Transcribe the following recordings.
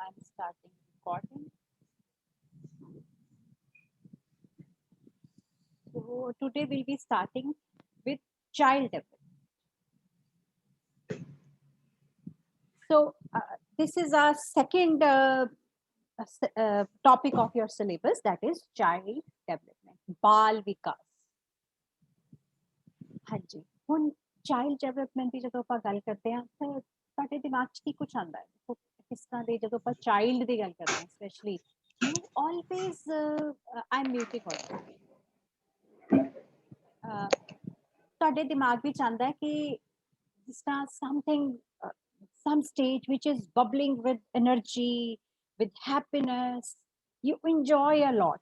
I'm starting recording. So today we'll be starting with child development. So this is our second topic of your syllabus, that is child development, ਬਾਲ ਵਿਕਾਸ। ਹਾਂਜੀ, ਹੁਣ child development ਦੀ ਜਦੋਂ ਆਪਾਂ ਗੱਲ ਕਰਦੇ ਹਾਂ ਤਾਂ ਸਾਡੇ ਦਿਮਾਗ 'ਚ ਕੀ ਕੁਛ ਆਉਂਦਾ ਹੈ? ਦੇਖੋ, ਕਿਸ ਤਰ੍ਹਾਂ ਦੇ ਜਦੋਂ ਆਪਾਂ ਚਾਈਲਡ ਦੀ ਗੱਲ ਕਰਦੇ ਹਾਂ specially you always I am muting also, ਤੁਹਾਡੇ ਦਿਮਾਗ ਵਿੱਚ ਆਉਂਦਾ ਹੈ ਕਿ ਜਿਸ ਤਰ੍ਹਾਂ something some stage which is bubbling with energy, with happiness, you enjoy a lot.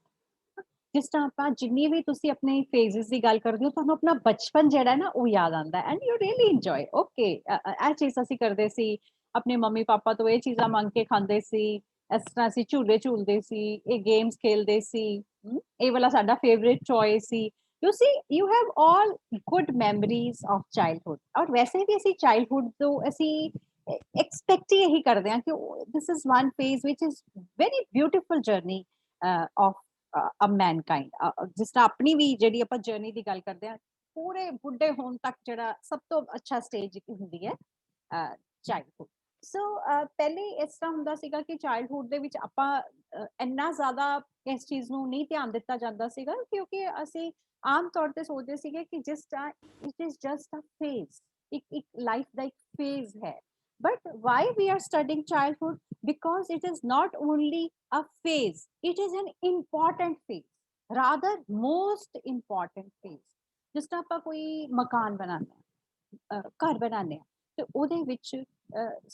ਜਿਸ ਤਰ੍ਹਾਂ ਆਪਾਂ ਜਿੰਨੀ ਵੀ ਤੁਸੀਂ ਆਪਣੇ ਫੇਜ਼ਸ ਦੀ ਗੱਲ ਕਰਦੇ ਹੋ ਤੁਹਾਨੂੰ ਆਪਣਾ ਬਚਪਨ ਜਿਹੜਾ ਨਾ ਉਹ ਯਾਦ ਆਉਂਦਾ and you really enjoy. Okay, ਇਹ ਚੀਜ਼ ਅਸੀਂ ਕਰਦੇ ਸੀ, ਆਪਣੇ ਮੰਮੀ ਪਾਪਾ ਤੋਂ ਇਹ ਚੀਜ਼ਾਂ ਮੰਗ ਕੇ ਖਾਂਦੇ ਸੀ, ਇਸ ਤਰ੍ਹਾਂ ਅਸੀਂ ਝੂਲੇ ਝੂਲਦੇ ਸੀ, ਇਹ ਗੇਮਸ ਖੇਲਦੇ ਸੀ, ਇਹ ਵਾਲਾ ਸਾਡਾ ਫੇਵਰੇਟ ਟॉय ਸੀ। You see you have all good memories of childhood. ਔਰ ਵੈਸੇ ਵੀ ਅਸੀਂ ਚਾਈਲਡਹੁੱਡ ਤੋਂ ਅਸੀਂ ਐਕਸਪੈਕਟ ਹੀ ਇਹੀ ਕਰਦੇ ਹਾਂ ਕਿ ਦਿਸ ਇਜ਼ ਵਨ ਫੇਜ਼ ਵਿਚ is very beautiful journey of a mankind. ਜਿਸ ਤਰ੍ਹਾਂ ਆਪਣੀ ਵੀ ਜਿਹੜੀ ਆਪਾਂ ਜਰਨੀ ਦੀ ਗੱਲ ਕਰਦੇ ਹਾਂ, ਪੂਰੇ ਬੁੱਢੇ ਹੋਣ ਤੱਕ ਜਿਹੜਾ ਸਭ ਤੋਂ ਅੱਛਾ ਸਟੇਜ ਹੁੰਦੀ ਹੈ ਚਾਈਲਡਹੁੱਡ। ਸੋ ਪਹਿਲੇ ਇਸ ਤਰ੍ਹਾਂ ਹੁੰਦਾ ਸੀਗਾ ਕਿ ਚਾਈਲਡਹੁੱਡ ਦੇ ਵਿੱਚ ਆਪਾਂ ਇੰਨਾ ਜ਼ਿਆਦਾ ਇਸ ਚੀਜ਼ ਨੂੰ ਨਹੀਂ ਧਿਆਨ ਦਿੱਤਾ ਜਾਂਦਾ ਸੀਗਾ, ਕਿਉਂਕਿ ਅਸੀਂ ਆਮ ਤੌਰ ਤੇ ਸੋਚਦੇ ਸੀਗੇ ਕਿ ਜਿਸ time it is just a phase, ਇੱਕ ਲਾਈਫ ਦਾ ਇੱਕ ਫੇਜ਼ ਹੈ। But why we are studying childhood? Because it is not only a phase, it is an important phase, rather most important phase. ਜਿਸ ਤਰ੍ਹਾਂ ਆਪਾਂ ਕੋਈ ਮਕਾਨ ਬਣਾਉਂਦੇ ਹਾਂ, ਘਰ ਬਣਾਉਂਦੇ ਹਾਂ, ਤੇ ਉਹਦੇ ਵਿੱਚ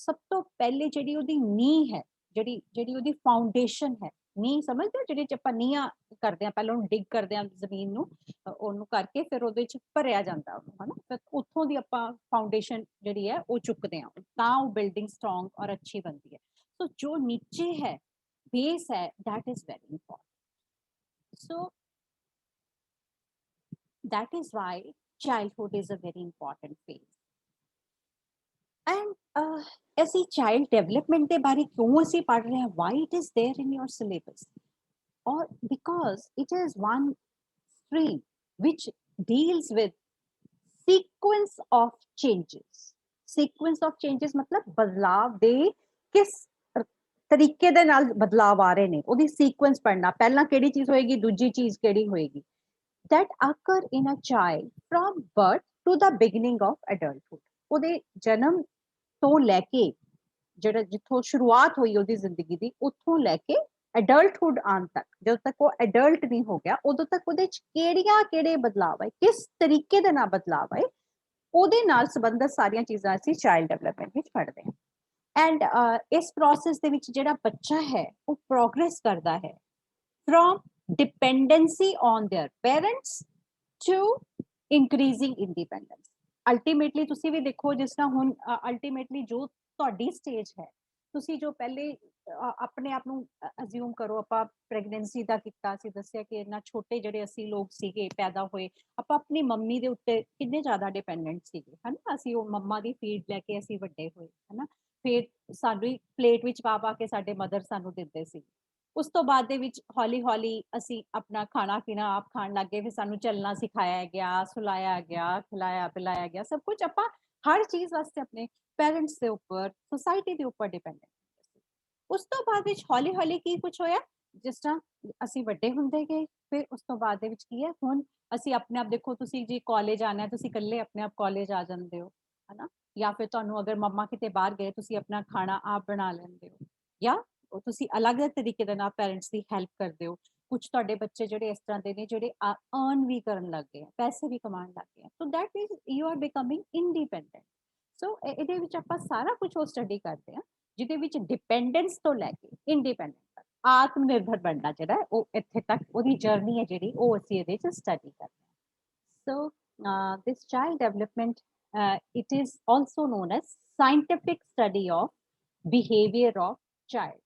ਸਭ ਤੋਂ ਪਹਿਲੇ ਜਿਹੜੀ ਉਹਦੀ ਨੀਂਹ ਹੈ, ਜਿਹੜੀ ਜਿਹੜੀ ਉਹਦੀ ਫਾਊਂਡੇਸ਼ਨ ਹੈ, ਨੀਂਹ ਸਮਝਦੇ ਹੋ, ਜਿਹੜੇ ਚ ਆਪਾਂ ਨੀਹਾਂ ਕਰਦੇ ਹਾਂ, ਪਹਿਲਾਂ ਉਹਨੂੰ ਡਿਗ ਕਰਦੇ ਹਾਂ ਜ਼ਮੀਨ ਨੂੰ, ਉਹਨੂੰ ਕਰਕੇ ਫਿਰ ਉਹਦੇ ਚ ਭਰਿਆ ਜਾਂਦਾ ਉਹਨੂੰ, ਹਨਾ, ਫਿਰ ਉੱਥੋਂ ਦੀ ਆਪਾਂ ਫਾਊਂਡੇਸ਼ਨ ਜਿਹੜੀ ਹੈ ਉਹ ਚੁੱਕਦੇ ਹਾਂ, ਤਾਂ ਉਹ ਬਿਲਡਿੰਗ ਸਟਰੋਂਗ ਔਰ ਅੱਛੀ ਬਣਦੀ ਹੈ। ਸੋ ਜੋ ਨੀਚੇ ਹੈ, ਬੇਸ ਹੈ, that is very important. So that is why childhood is a very important phase. And ਅਸੀਂ ਚਾਈਲਡ ਡਿਵੈਲਪਮੈਂਟ ਦੇ ਬਾਰੇ ਕਿਉਂ ਅਸੀਂ ਪੜ੍ਹ ਰਹੇ ਹਾਂ, why it is there in your syllabus? Or because it is one stream which deals with sequence of changes. Sequence of changes मतलब बदलाव ਦੇ ਕਿਸ ਤਰੀਕੇ ਦੇ ਨਾਲ ਬਦਲਾਵ ਆ ਰਹੇ ਨੇ, ਉਹਦੀ ਸੀਕੁਐਂਸ ਪੜਨਾ, ਪਹਿਲਾਂ ਕਿਹੜੀ ਚੀਜ਼ ਹੋਏਗੀ, ਦੂਜੀ ਚੀਜ਼ ਕਿਹੜੀ ਹੋਏਗੀ, that occur in a child from birth to the beginning of adulthood. ਉਹਦੇ ਜਨਮ ਤੋਂ ਲੈ ਕੇ ਜਿਹੜਾ ਜਿੱਥੋਂ ਸ਼ੁਰੂਆਤ ਹੋਈ ਉਹਦੀ ਜ਼ਿੰਦਗੀ ਦੀ, ਉੱਥੋਂ ਲੈ ਕੇ ਅਡਲਟਹੁੱਡ ਆਉਣ ਤੱਕ, ਜਦੋਂ ਤੱਕ ਉਹ ਅਡਲਟ ਨਹੀਂ ਹੋ ਗਿਆ, ਉਦੋਂ ਤੱਕ ਉਹਦੇ ਚ ਕਿਹੜੇ ਬਦਲਾਵ ਆਏ, ਕਿਸ ਤਰੀਕੇ ਦੇ ਨਾਲ ਬਦਲਾਵ ਆਏ, ਉਹਦੇ ਨਾਲ ਸੰਬੰਧਿਤ ਸਾਰੀਆਂ ਚੀਜ਼ਾਂ ਅਸੀਂ ਚਾਈਲਡ ਡਿਵੈਲਪਮੈਂਟ ਵਿੱਚ ਪੜ੍ਹਦੇ ਹਾਂ। ਐਂਡ ਇਸ ਪ੍ਰੋਸੈਸ ਦੇ ਵਿੱਚ ਜਿਹੜਾ ਬੱਚਾ ਹੈ ਉਹ ਪ੍ਰੋਗਰੈਸ ਕਰਦਾ ਹੈ from dependency on their parents to increasing independence. Ultimately ਤੁਸੀਂ ਵੀ ਦੇਖੋ, ਜਿਸ ਤਰ੍ਹਾਂ ਹੁਣ ultimately ਜੋ ਤੁਹਾਡੀ ਸਟੇਜ ਹੈ, ਤੁਸੀਂ ਜੋ ਪਹਿਲੇ ਆਪਣੇ ਆਪ ਨੂੰ ਅਸਿਊਮ ਕਰੋ, ਆਪਾਂ ਪ੍ਰੈਗਨੈਂਸੀ ਦਾ ਕੀਤਾ, ਅਸੀਂ ਦੱਸਿਆ ਕਿ ਇੰਨਾ ਛੋਟੇ ਜਿਹੜੇ ਅਸੀਂ ਲੋਕ ਸੀਗੇ ਪੈਦਾ ਹੋਏ, ਆਪਾਂ ਆਪਣੀ ਮੰਮੀ ਦੇ ਉੱਤੇ ਕਿੰਨੇ ਜ਼ਿਆਦਾ ਡਿਪੈਂਡੈਂਟ ਸੀਗੇ, ਹਨਾ, ਅਸੀਂ ਉਹ ਮੰਮਾ ਦੀ ਫੀਡ ਲੈ ਕੇ ਅਸੀਂ ਵੱਡੇ ਹੋਏ, ਹਨਾ, ਫਿਰ ਸਾਡੀ ਪਲੇਟ ਵਿੱਚ ਪਾ ਪਾ ਕੇ ਸਾਡੇ ਮਦਰ ਸਾਨੂੰ ਦਿੰਦੇ ਸੀ। ਉਸ ਤੋਂ ਬਾਅਦ ਦੇ ਵਿੱਚ ਹੌਲੀ ਹੌਲੀ ਅਸੀਂ ਆਪਣਾ ਖਾਣਾ ਪੀਣਾ ਆਪ ਖਾਣ ਲੱਗ ਗਏ, ਫਿਰ ਸਾਨੂੰ ਚੱਲਣਾ ਸਿਖਾਇਆ ਗਿਆ, ਸੁਲਾਇਆ ਗਿਆ, ਖਿਲਾਇਆ ਪਿਲਾਇਆ ਗਿਆ, ਸਭ ਕੁਝ ਆਪਾਂ ਹਰ ਚੀਜ਼ ਵਾਸਤੇ ਆਪਣੇ ਪੇਰੈਂਟਸ ਦੇ ਉੱਪਰ, ਸੋਸਾਇਟੀ ਦੇ ਉੱਪਰ ਡਿਪੈਂਡੈਂਟ। ਉਸ ਤੋਂ ਬਾਅਦ ਵਿੱਚ ਹੌਲੀ ਹੌਲੀ ਕੀ ਕੁਝ ਹੋਇਆ, ਜਿਸ ਤਰ੍ਹਾਂ ਅਸੀਂ ਵੱਡੇ ਹੁੰਦੇ ਗਏ, ਫਿਰ ਉਸ ਤੋਂ ਬਾਅਦ ਦੇ ਵਿੱਚ ਕੀ ਹੈ, ਹੁਣ ਅਸੀਂ ਆਪਣੇ ਆਪ ਦੇਖੋ, ਤੁਸੀਂ ਜੀ ਕਾਲਜ ਆਣਾ, ਤੁਸੀਂ ਇਕੱਲੇ ਆਪਣੇ ਆਪ ਕਾਲਜ ਆ ਜਾਂਦੇ ਹੋ, ਹਨਾ, ਜਾਂ ਫਿਰ ਤੁਹਾਨੂੰ ਅਗਰ ਮੰਮਾ ਕਿਤੇ ਬਾਹਰ ਗਏ, ਤੁਸੀਂ ਆਪਣਾ ਖਾਣਾ ਆਪ ਬਣਾ ਲੈਂਦੇ ਹੋ, ਜਾਂ ਤੁਸੀਂ ਅਲੱਗ-ਅਲੱਗ ਤਰੀਕੇ ਦੇ ਨਾਲ ਪੇਰੈਂਟਸ ਦੀ ਹੈਲਪ ਕਰਦੇ ਹੋ। ਕੁਝ ਤੁਹਾਡੇ ਬੱਚੇ ਜਿਹੜੇ ਇਸ ਤਰ੍ਹਾਂ ਦੇ ਨੇ ਜਿਹੜੇ ਅਰਨ ਵੀ ਕਰਨ ਲੱਗ ਗਏ, ਪੈਸੇ ਵੀ ਕਮਾਉਣ ਲੱਗ ਗਏ, so that means you are becoming independent. So ਇਹਦੇ ਵਿੱਚ ਆਪਾਂ ਸਾਰਾ ਕੁਝ ਉਹ ਸਟੱਡੀ ਕਰਦੇ ਹਾਂ ਜਿਹਦੇ ਵਿੱਚ ਡਿਪੈਂਡੈਂਸ ਤੋਂ ਲੈ ਕੇ ਇੰਡੀਪੈਂਡੈਂਟ ਤੱਕ, ਆਤਮ ਨਿਰਭਰ ਬਣਨਾ ਜਿਹੜਾ ਉਹ ਇੱਥੇ ਤੱਕ ਉਹਦੀ ਜਰਨੀ ਹੈ ਜਿਹੜੀ, ਉਹ ਅਸੀਂ ਇਹਦੇ ਵਿੱਚ ਸਟੱਡੀ ਕਰਦੇ ਹਾਂ। So this child development, it is also known as scientific study of behavior of child.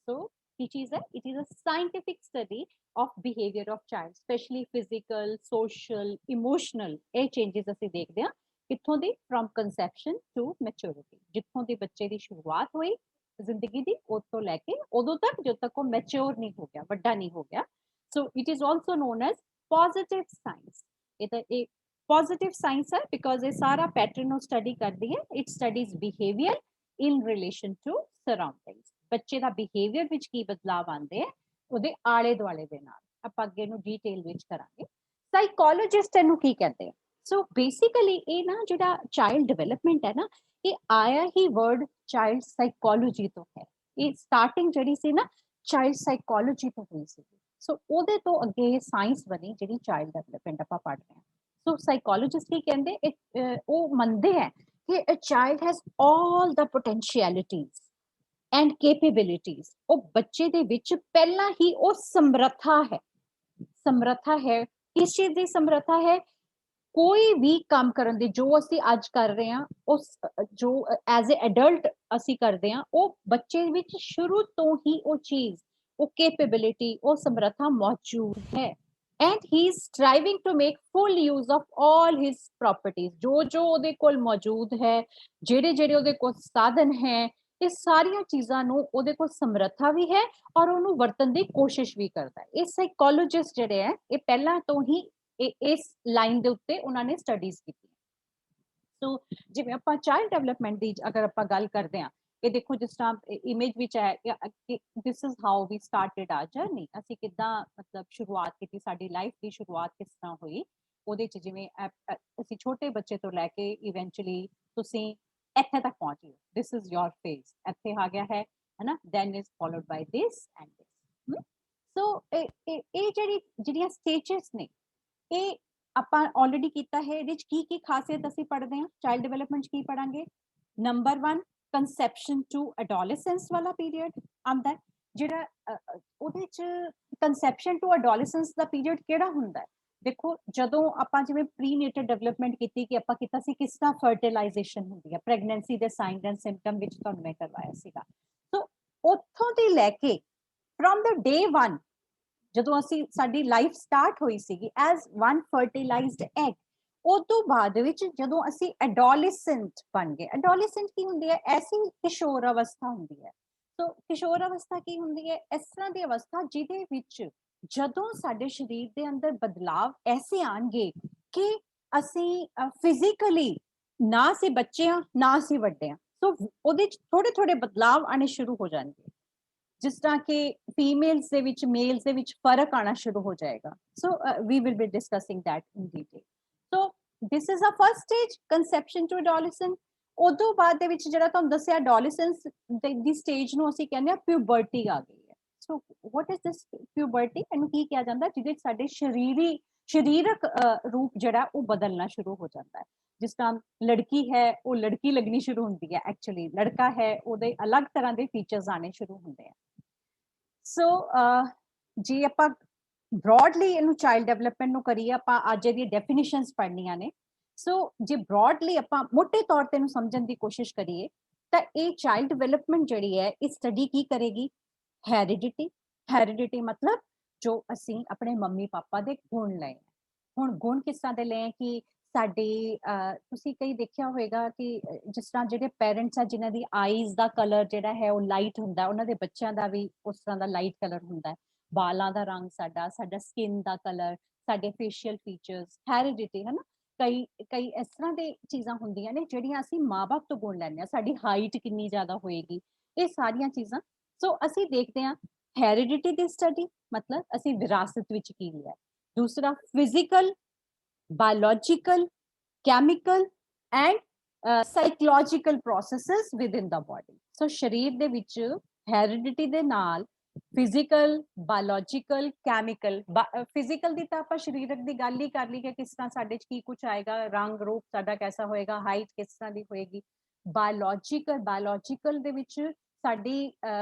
So which is it is a scientific study of behavior of child, especially physical, social, emotional, ਇਹ changes ਅਸੀਂ ਦੇਖਦੇ ਹਾਂ ਕਿੱਥੋਂ ਦੀ, from conception to maturity, ਜਿੱਥੋਂ ਦੀ ਬੱਚੇ ਦੀ ਸ਼ੁਰੂਆਤ ਹੋਈ ਜ਼ਿੰਦਗੀ ਦੀ ਉਦੋਂ ਤੋਂ ਲੈ ਕੇ ਉਦੋਂ ਤੱਕ ਜਦੋਂ ਤੱਕ ਉਹ ਮੈਚੁਰ ਨਹੀਂ ਹੋ ਗਿਆ, ਵੱਡਾ ਨਹੀਂ ਹੋ ਗਿਆ। ਸੋ it is also non as positive science. ਇਹ ਤਾਂ ਇਹ ਪੋਜ਼ਿਟਿਵ ਸਾਇੰਸ ਹੈ ਬਿਕੋਜ਼ ਇਹ ਸਾਰਾ ਪੈਟਰਨ ਨੂੰ ਸਟੱਡੀ ਕਰਦੀ ਹੈ। It studies behaviour in relation to surroundings. ਬੱਚੇ ਦਾ ਬਿਹੇਵੀਅਰ ਵਿੱਚ ਕੀ ਬਦਲਾਵ ਆਉਂਦੇ ਆ ਉਹਦੇ ਆਲੇ ਦੁਆਲੇ ਦੇ ਨਾਲ। ਆਪਾਂ ਅੱਗੇ ਨੂੰ ਡੀਟੇਲ ਵਿੱਚ ਕਰਾਂਗੇ। ਸਾਈਕੋਲੋਜਿਸਟ ਇਹਨੂੰ ਕੀ ਕਹਿੰਦੇ ਆ? ਸੋ ਬੇਸਿਕਲੀ ਇਹ ਨਾ ਜਿਹੜਾ ਚਾਈਲਡ ਡਿਵੈਲਪਮੈਂਟ ਹੈ ਨਾ, ਇਹ ਆਇਆ ਹੀ ਵਰਡ ਚਾਈਲਡ ਸਾਈਕੋਲੋਜੀ ਤੋਂ ਹੈ। ਇਹ ਸਟਾਰਟਿੰਗ ਜਿਹੜੀ ਸੀ ਨਾ ਚਾਈਲਡ ਸਾਈਕੋਲੋਜੀ ਤੋਂ ਹੋਈ ਸੀ। ਸੋ ਉਹਦੇ ਤੋਂ ਅੱਗੇ ਸਾਇੰਸ ਬਣੀ ਜਿਹੜੀ ਚਾਈਲਡ ਡਿਵੈਲਪਮੈਂਟ ਆਪਾਂ ਪੜ੍ਹ ਰਹੇ ਹਾਂ। ਸੋ ਸਾਈਕੋਲੋਜਿਸਟ ਕੀ ਕਹਿੰਦੇ, ਉਹ ਮੰਨਦੇ ਹੈ ਕਿ a child has all the potentialities and capabilities. ਉਹ ਬੱਚੇ ਦੇ ਵਿੱਚ ਪਹਿਲਾਂ ਹੀ ਉਹ ਸਮਰੱਥਾ ਹੈ। ਸਮਰੱਥਾ ਹੈ ਕਿਸ ਚੀਜ਼ ਦੀ ਸਮਰੱਥਾ ਹੈ? ਕੋਈ ਵੀ ਕੰਮ ਕਰਨ ਦੀ, ਜੋ ਅਸੀਂ ਅੱਜ ਕਰ ਰਹੇ ਹਾਂ ਉਸ ਜੋ ਐਜ਼ ਅ ਐਡਲਟ ਅਸੀਂ ਕਰਦੇ ਹਾਂ, ਉਹ ਬੱਚੇ ਵਿੱਚ ਸ਼ੁਰੂ ਤੋਂ ਹੀ ਉਹ ਚੀਜ਼, ਉਹ ਕੈਪੇਬਿਲਿਟੀ, ਉਹ ਸਮਰੱਥਾ ਮੌਜੂਦ ਹੈ। And he is striving to make full use of all his properties. ਜੋ ਜੋ ਉਹਦੇ ਕੋਲ ਮੌਜੂਦ ਹੈ, ਜਿਹੜੇ ਜਿਹੜੇ ਉਹਦੇ ਕੋਲ ਸਾਧਨ ਹੈ, ਇਹ ਸਾਰੀਆਂ ਚੀਜ਼ਾਂ ਨੂੰ ਉਹਦੇ ਕੋਲ ਸਮਰੱਥਾ ਵੀ ਹੈ ਔਰ ਉਹਨੂੰ ਵਰਤਣ ਦੀ ਕੋਸ਼ਿਸ਼ ਵੀ ਕਰਦਾ ਹੈ। ਇਹ ਸਾਈਕੋਲੋਜਿਸਟ ਜਿਹੜੇ ਹੈ ਇਹ ਪਹਿਲਾਂ ਤੋਂ ਹੀ ਇਸ ਲਾਈਨ ਦੇ ਉੱਤੇ ਉਹਨਾਂ ਨੇ ਸਟੱਡੀਜ਼ ਕੀਤੀ। ਸੋ ਜਿਵੇਂ ਆਪਾਂ ਚਾਈਲਡ ਡਿਵੈਲਪਮੈਂਟ ਦੀ ਅਗਰ ਆਪਾਂ ਗੱਲ ਕਰਦੇ ਹਾਂ, ਇਹ ਦੇਖੋ ਜਿਸ ਤਰ੍ਹਾਂ ਇਮੇਜ ਵਿੱਚ ਹੈ ਕਿ this is how we started our journey. ਅਸੀਂ ਕਿੱਦਾਂ ਮਤਲਬ ਸ਼ੁਰੂਆਤ ਕੀਤੀ, ਸਾਡੀ ਲਾਈਫ ਦੀ ਸ਼ੁਰੂਆਤ ਕਿਸ ਤਰ੍ਹਾਂ ਹੋਈ। ਉਹਦੇ ਚ ਜਿਵੇਂ ਅਸੀਂ ਛੋਟੇ ਬੱਚੇ ਤੋਂ ਲੈ ਕੇ ਇਵੈਂਚੁਅਲੀ ਤੁਸੀਂ ਇੱਥੇ ਤੱਕ ਪਹੁੰਚੇ, ਦਿਸ ਇਜ਼ योर ਫੇਜ਼, ਇੱਥੇ ਆ ਗਿਆ ਹੈ ਹਨਾ, then is followed by this and this. So ਇਹ ਜਿਹੜੀਆਂ ਸਟੇਜਸ ਨੇ ਇਹ ਆਪਾਂ ਆਲਰੇਡੀ ਕੀਤਾ ਹੈ। ਇਹਦੇ ਚ ਕੀ ਕੀ ਖਾਸੀਅਤ ਅਸੀਂ ਪੜ੍ਹਦੇ ਹਾਂ ਚਾਈਲਡ ਡਿਵੈਲਪਮੈਂਟ ਚ? ਕੀ ਪੜਾਂਗੇ? ਨੰਬਰ 1 ਕੰਸੈਪਸ਼ਨ ਟੂ ਐਡੋਲੈਸੈਂਸ ਵਾਲਾ ਪੀਰੀਅਡ ਆਉਂਦਾ ਹੈ। ਜਿਹੜਾ ਉਹਦੇ ਚ ਕੰਸੈਪਸ਼ਨ ਟੂ ਐਡੋਲੈਸੈਂਸ ਦਾ ਪੀਰੀਅਡ ਕਿਹੜਾ ਹੁੰਦਾ ਹੈ? ਦੇਖੋ ਜਦੋਂ ਆਪਾਂ ਜਿਵੇਂ ਪ੍ਰੀਨੇਟਲ ਡਿਵੈਲਪਮੈਂਟ ਕੀਤੀ, ਕਿ ਆਪਾਂ ਕੀਤਾ ਸੀ ਕਿਸ ਤਰ੍ਹਾਂ ਫਰਟੀਲਾਈਜੇਸ਼ਨ ਹੁੰਦੀ ਹੈ, ਪ੍ਰੈਗਨੈਂਸੀ ਦੇ ਸਾਈਨਸ ਐਂਡ ਸਿੰਪਟਮ ਵਿੱਚ ਤੁਹਾਨੂੰ ਮੈਂ ਕਰਵਾਇਆ ਸੀਗਾ। ਸੋ ਉੱਥੋਂ ਦੀ ਲੈ ਕੇ ਫਰੋਮ ਦ ਡੇ 1 ਜਦੋਂ ਅਸੀਂ ਸਾਡੀ ਲਾਈਫ ਸਟਾਰਟ ਹੋਈ ਸੀਗੀ ਐਜ਼ ਵਨ ਫਰਟੀਲਾਈਜ਼ਡ ਐਗ, ਉਸ ਤੋਂ ਬਾਅਦ ਵਿੱਚ ਜਦੋਂ ਅਸੀਂ ਐਡੋਲੈਸੈਂਟ ਬਣ ਗਏ। ਐਡੋਲੈਸੈਂਟ ਕੀ ਹੁੰਦੀ ਹੈ? ਐਸੀ ਕਿਸ਼ੋਰ ਅਵਸਥਾ ਹੁੰਦੀ ਹੈ। ਸੋ ਕਿਸ਼ੋਰ ਅਵਸਥਾ ਕੀ ਹੁੰਦੀ ਹੈ? ਇਸ ਤਰ੍ਹਾਂ ਦੀ ਅਵਸਥਾ ਜਿਹਦੇ ਵਿੱਚ ਜਦੋਂ ਸਾਡੇ ਸਰੀਰ ਦੇ ਅੰਦਰ ਬਦਲਾਵ ਐਸੇ ਆਣਗੇ ਕਿ ਅਸੀਂ ਫਿਜ਼ੀਕਲੀ ਨਾ ਅਸੀਂ ਬੱਚੇ ਹਾਂ ਨਾ ਅਸੀਂ ਵੱਡੇ ਹਾਂ। ਸੋ ਉਹਦੇ ਚ ਥੋੜੇ ਥੋੜੇ ਬਦਲਾਵ ਆਣੇ ਸ਼ੁਰੂ ਹੋ ਜਾਣਗੇ। ਜਿਸ ਤਰ੍ਹਾਂ ਕਿ ਫੀਮੇਲਸ ਦੇ ਵਿੱਚ ਮੇਲਸ ਦੇ ਵਿੱਚ ਫਰਕ ਆਣਾ ਸ਼ੁਰੂ ਹੋ ਜਾਏਗਾ। So we will be discussing that in detail. So this is a first stage, conception to adolescent. ਉਦੋਂ ਬਾਅਦ ਦੇ ਵਿੱਚ ਜਿਹੜਾ ਤੁਹਾਨੂੰ ਦੱਸਿਆ ਐਡੋਲੈਸੈਂਸ ਦੀ ਸਟੇਜ ਨੂੰ ਅਸੀਂ ਕਹਿੰਦੇ ਆ ਪਿਊਬਰਟੀ ਆ ਗਈ ਹੈ। ਸੋ ਵਾਟ ਇਜ਼ ਦਿਸ ਪਿਊਬਰਟੀ? ਇਹਨੂੰ ਕੀ ਕਿਹਾ ਜਾਂਦਾ? ਜਿਹਦੇ ਵਿੱਚ ਸਾਡੇ ਸਰੀਰਕ ਰੂਪ ਜਿਹੜਾ ਉਹ ਬਦਲਣਾ ਸ਼ੁਰੂ ਹੋ ਜਾਂਦਾ ਹੈ। ਜਿਸ ਤਰ੍ਹਾਂ ਲੜਕੀ ਹੈ ਉਹ ਲੜਕੀ ਲੱਗਣੀ ਸ਼ੁਰੂ ਹੁੰਦੀ ਹੈ, ਐਕਚੁਅਲੀ ਲੜਕਾ ਹੈ ਉਹਦੇ ਅਲੱਗ ਤਰ੍ਹਾਂ ਦੇ ਫੀਚਰਸ ਆਣੇ ਸ਼ੁਰੂ ਹੁੰਦੇ ਆ। ਸੋ ਜੇ ਆਪਾਂ ਬ੍ਰੌਡਲੀ ਇਹਨੂੰ ਚਾਈਲਡ ਡਿਵੈਲਪਮੈਂਟ ਨੂੰ ਕਰੀਏ, ਆਪਾਂ ਅੱਜ ਇਹਦੀ ਡੈਫੀਨੇਸ਼ਨਸ ਪੜ੍ਹਨੀਆਂ ਨੇ। ਸੋ ਜੇ ਬ੍ਰੌਡਲੀ ਆਪਾਂ ਮੋਟੇ ਤੌਰ ਤੇ ਇਹਨੂੰ ਸਮਝਣ ਦੀ ਕੋਸ਼ਿਸ਼ ਕਰੀਏ ਤਾਂ ਇਹ ਚਾਈਲਡ ਡਿਵੈਲਪਮੈਂਟ ਜਿਹੜੀ ਹੈ ਇਹ ਸਟੱਡੀ ਕੀ ਕਰੇਗੀ? ਹੈਰੀਡਿਟੀ। ਹੈਰੀਡਿਟੀ ਮਤਲਬ ਜੋ ਅਸੀਂ ਆਪਣੇ ਮੰਮੀ ਪਾਪਾ ਦੇ ਗੁਣ ਲਏ। ਹੁਣ ਗੁਣ ਕਿਸ ਤਰ੍ਹਾਂ ਦੇ ਲਏ ਕਿ ਸਾਡੇ ਤੁਸੀਂ ਕਈ ਦੇਖਿਆ ਹੋਵੇਗਾ ਕਿ ਜਿਸ ਤਰ੍ਹਾਂ ਜਿਹੜੇ ਪੇਰੈਂਟਸ ਆ ਜਿਨ੍ਹਾਂ ਦੀ ਆਈਜ਼ ਦਾ ਕਲਰ ਜਿਹੜਾ ਹੈ ਉਹ ਲਾਈਟ ਹੁੰਦਾ, ਉਹਨਾਂ ਦੇ ਬੱਚਿਆਂ ਦਾ ਵੀ ਉਸ ਤਰ੍ਹਾਂ ਦਾ ਲਾਈਟ ਕਲਰ ਹੁੰਦਾ ਹੈ। ਬਾਲਾਂ ਦਾ ਰੰਗ, ਸਾਡਾ ਸਕਿਨ ਦਾ ਕਲਰ, ਸਾਡੇ ਫੇਸ਼ੀਅਲ ਫੀਚਰਸ, ਹੈਰੀਡਿਟੀ ਹੈ ਨਾ। ਕਈ ਕਈ ਇਸ ਤਰ੍ਹਾਂ ਦੇ ਚੀਜ਼ਾਂ ਹੁੰਦੀਆਂ ਨੇ ਜਿਹੜੀਆਂ ਅਸੀਂ ਮਾਂ-ਬਾਪ ਤੋਂ ਗੁਣ ਲੈਂਦੇ ਹਾਂ। ਸਾਡੀ ਹਾਈਟ ਕਿੰਨੀ ਜ਼ਿਆਦਾ ਹੋਏਗੀ, ਇਹ ਸਾਰੀਆਂ ਚੀਜ਼ਾਂ। ਸੋ ਅਸੀਂ ਦੇਖਦੇ ਹਾਂ ਹੈਰੀਡਿਟੀ ਦੀ ਸਟੱਡੀ ਮਤਲਬ ਅਸੀਂ ਵਿਰਾਸਤ ਵਿੱਚ ਕੀ ਲਿਆ। ਦੂਸਰਾ physical, biological, chemical and psychological processes within the body. So ਸਰੀਰ ਦੇ ਵਿੱਚ ਹੈਰੀਡਿਟੀ ਦੇ ਨਾਲ ਫਿਜ਼ੀਕਲ, ਬਾਇਓਲੋਜੀਕਲ, ਕੈਮੀਕਲ। ਫਿਜ਼ੀਕਲ ਦੀ ਤਾਂ ਆਪਾਂ ਸਰੀਰਕ ਦੀ ਗੱਲ ਹੀ ਕਰ ਲਈ ਕਿ ਕਿਸ ਤਰ੍ਹਾਂ ਸਾਡੇ 'ਚ ਕੀ ਕੁਛ ਆਏਗਾ, ਰੰਗ ਰੂਪ ਸਾਡਾ ਕੈਸਾ ਹੋਏਗਾ, ਹਾਈਟ ਕਿਸ ਤਰ੍ਹਾਂ ਦੀ ਹੋਏਗੀ। ਬਾਇਓਲੋਜੀਕਲ ਦੇ ਵਿੱਚ ਸਾਡੀ